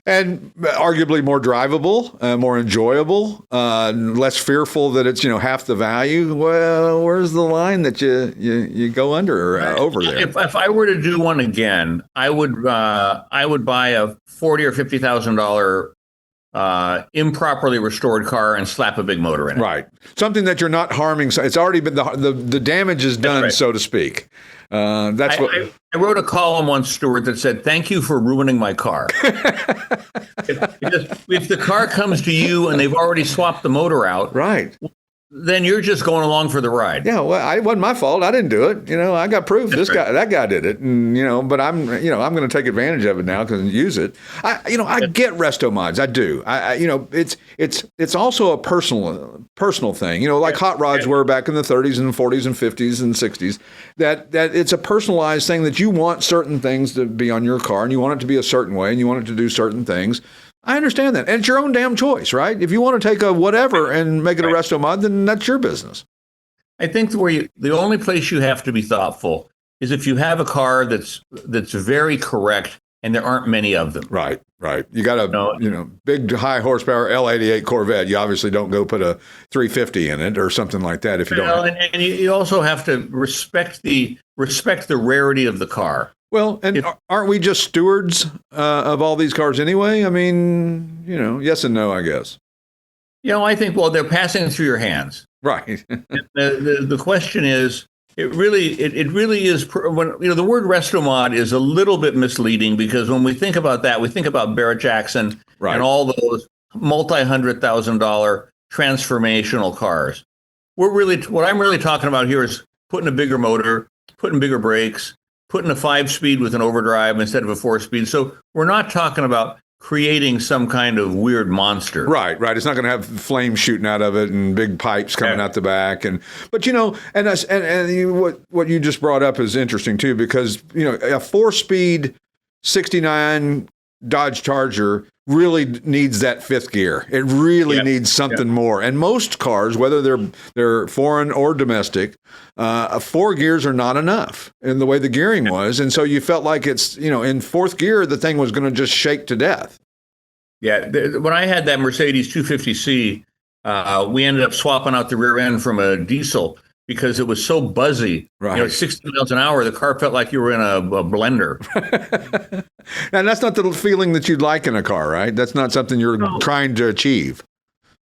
And arguably more drivable, more enjoyable, less fearful that it's half the value. Well, where's the line that you go under or over there? If I were to do one again, I would buy a $40,000 or $50,000 improperly restored car and slap a big motor in it. Right. Something that you're not harming. So it's already been the damage is done, right, so to speak. I wrote a column once, Stuart, that said, "Thank you for ruining my car." if the car comes to you and they've already swapped the motor out, right, then you're just going along for the ride. Yeah, well, it wasn't my fault. I didn't do it. I got proof. That guy did it, and but I'm going to take advantage of it now because use it. I get resto mods. I do. It's also a personal thing. Like hot rods were back in the 30s and 40s and 50s and 60s. That it's a personalized thing that you want certain things to be on your car, and you want it to be a certain way, and you want it to do certain things. I understand that. And it's your own damn choice, right? If you want to take a whatever and make it a resto mod, then that's your business. I think the only place you have to be thoughtful is if you have a car that's very correct and there aren't many of them. Right. You got a big high horsepower L88 Corvette. You obviously don't go put a 350 in it or something like that if you don't. And you also have to respect the rarity of the car. Well, and aren't we just stewards of all these cars anyway? I mean, yes and no, I guess. I think, they're passing through your hands. Right. The question is, it really is, when the word resto mod is a little bit misleading, because when we think about that, we think about Barrett-Jackson and all those multi-$100,000 transformational cars. What I'm really talking about here is putting a bigger motor, putting bigger brakes, putting a 5-speed with an overdrive instead of a 4-speed. So we're not talking about creating some kind of weird monster. Right. It's not going to have flames shooting out of it and big pipes coming out the back. But what you just brought up is interesting too, because a 4-speed 69 Dodge Charger really needs that 5th gear. It really needs something more. And most cars, whether they're foreign or domestic, 4 gears are not enough in the way the gearing was. And so you felt like it's, in 4th gear, the thing was going to just shake to death. Yeah. When I had that Mercedes 250C, we ended up swapping out the rear end from a diesel because it was so buzzy. Right. 60 miles an hour, the car felt like you were in a blender. And that's not the feeling that you'd like in a car, right? That's not something you're trying to achieve.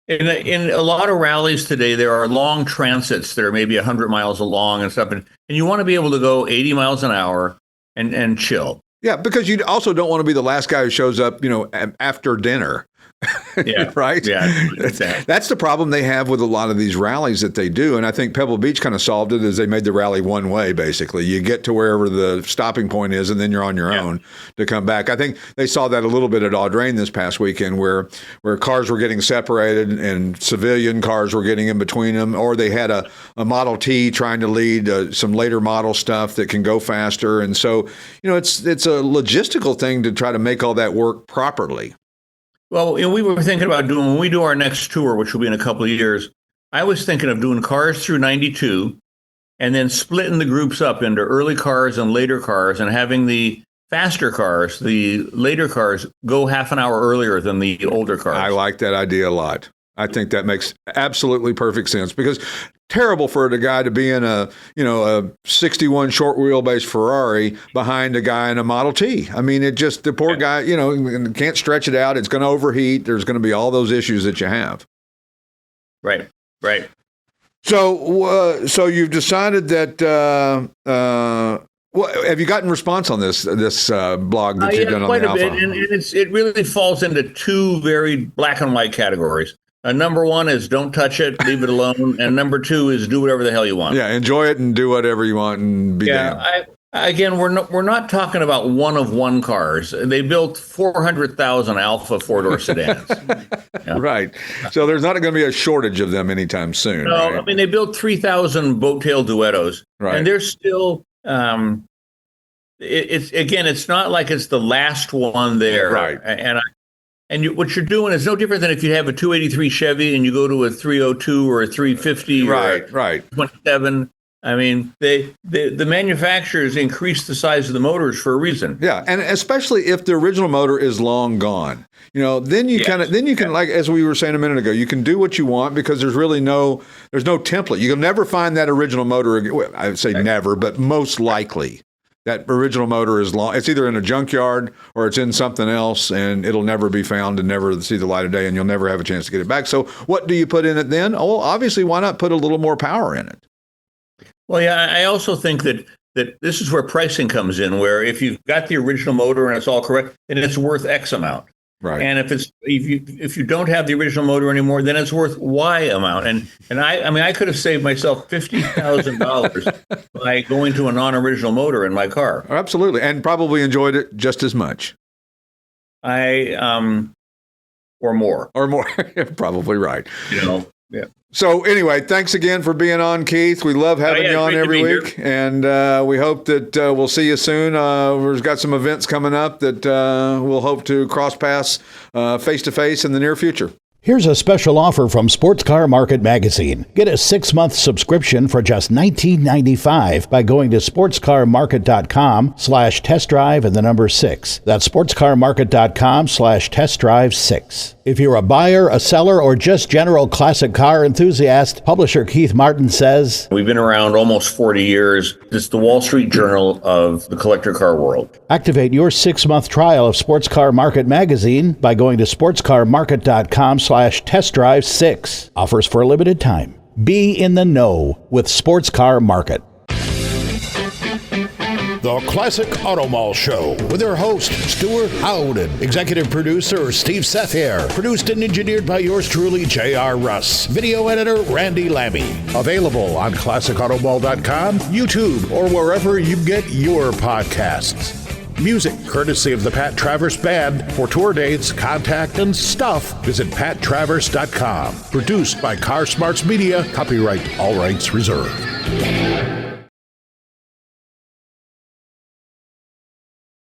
In a lot of rallies today, there are long transits that are maybe 100 miles long and stuff, and you want to be able to go 80 miles an hour and chill. Yeah, because you also don't want to be the last guy who shows up, after dinner. Yeah. Right? Yeah. That's the problem they have with a lot of these rallies that they do. And I think Pebble Beach kind of solved it as they made the rally one way, basically. You get to wherever the stopping point is, and then you're on your own to come back. I think they saw that a little bit at Audrain this past weekend where cars were getting separated and civilian cars were getting in between them, or they had a Model T trying to lead some later model stuff that can go faster. And so, it's a logistical thing to try to make all that work properly. Well, we were thinking about when we do our next tour, which will be in a couple of years, I was thinking of doing cars through 92 and then splitting the groups up into early cars and later cars and having the faster cars, the later cars, go half an hour earlier than the older cars. I like that idea a lot. I think that makes absolutely perfect sense because terrible for the guy to be in a 61 short wheelbase Ferrari behind a guy in a Model T. I mean, the poor guy, can't stretch it out. It's going to overheat. There's going to be all those issues that you have. Right. So you've decided that. Have you gotten response on this blog that you've done on the Alpha? Quite a bit, and it really falls into two very black and white categories. Number one is don't touch it, leave it alone, and number two is do whatever the hell you want. Yeah, enjoy it and do whatever you want and be damned. Again, we're not talking about one cars. They built 400,000 Alfa four-door sedans. Yeah. Right. So there's not going to be a shortage of them anytime soon. No, right? I mean they built 3,000 boat-tail Duettos, right. And they're still. It's not like it's the last one there, right? What you're doing is no different than if you have a 283 Chevy and you go to a 302 or a 350, right? 27. I mean, the manufacturers increase the size of the motors for a reason. Yeah, and especially if the original motor is long gone, then you can like as we were saying a minute ago, you can do what you want because there's no template. You'll never find that original motor again. Well, I would say never, but most likely. That original motor is long. It's either in a junkyard or it's in something else, and it'll never be found and never see the light of day, and you'll never have a chance to get it back. So what do you put in it then? Oh, obviously, why not put a little more power in it? Well, yeah, I also think that this is where pricing comes in, where if you've got the original motor and it's all correct, then it's worth X amount. Right. And if you don't have the original motor anymore, then it's worth Y amount. And I could have saved myself $50,000 by going to a non-original motor in my car. Absolutely, and probably enjoyed it just as much. Or more. Probably right. Yeah. So anyway, thanks again for being on, Keith. We love having you on every week, and we hope that we'll see you soon. We've got some events coming up that we'll hope to cross paths face-to-face in the near future. Here's a special offer from Sports Car Market Magazine. Get a 6-month subscription for just $19.95 by going to sportscarmarket.com/test drive and the number 6. That's sportscarmarket.com/test drive 6. If you're a buyer, a seller, or just general classic car enthusiast, publisher Keith Martin says, we've been around almost 40 years. It's the Wall Street Journal of the collector car world. Activate your 6-month trial of Sports Car Market Magazine by going to sportscarmarket.com/test drive 6. Offers for a limited time. Be in the know with Sports Car Market. The Classic Auto Mall Show with their host, Stuart Howden, executive producer, Steve Sethier, produced and engineered by yours truly, J.R. Russ, video editor, Randy Lammy. Available on ClassicAutomall.com, YouTube, or wherever you get your podcasts. Music courtesy of the Pat Travers Band. For tour dates, contact, and stuff, visit PatTravers.com. Produced by Car Smarts Media. Copyright all rights reserved.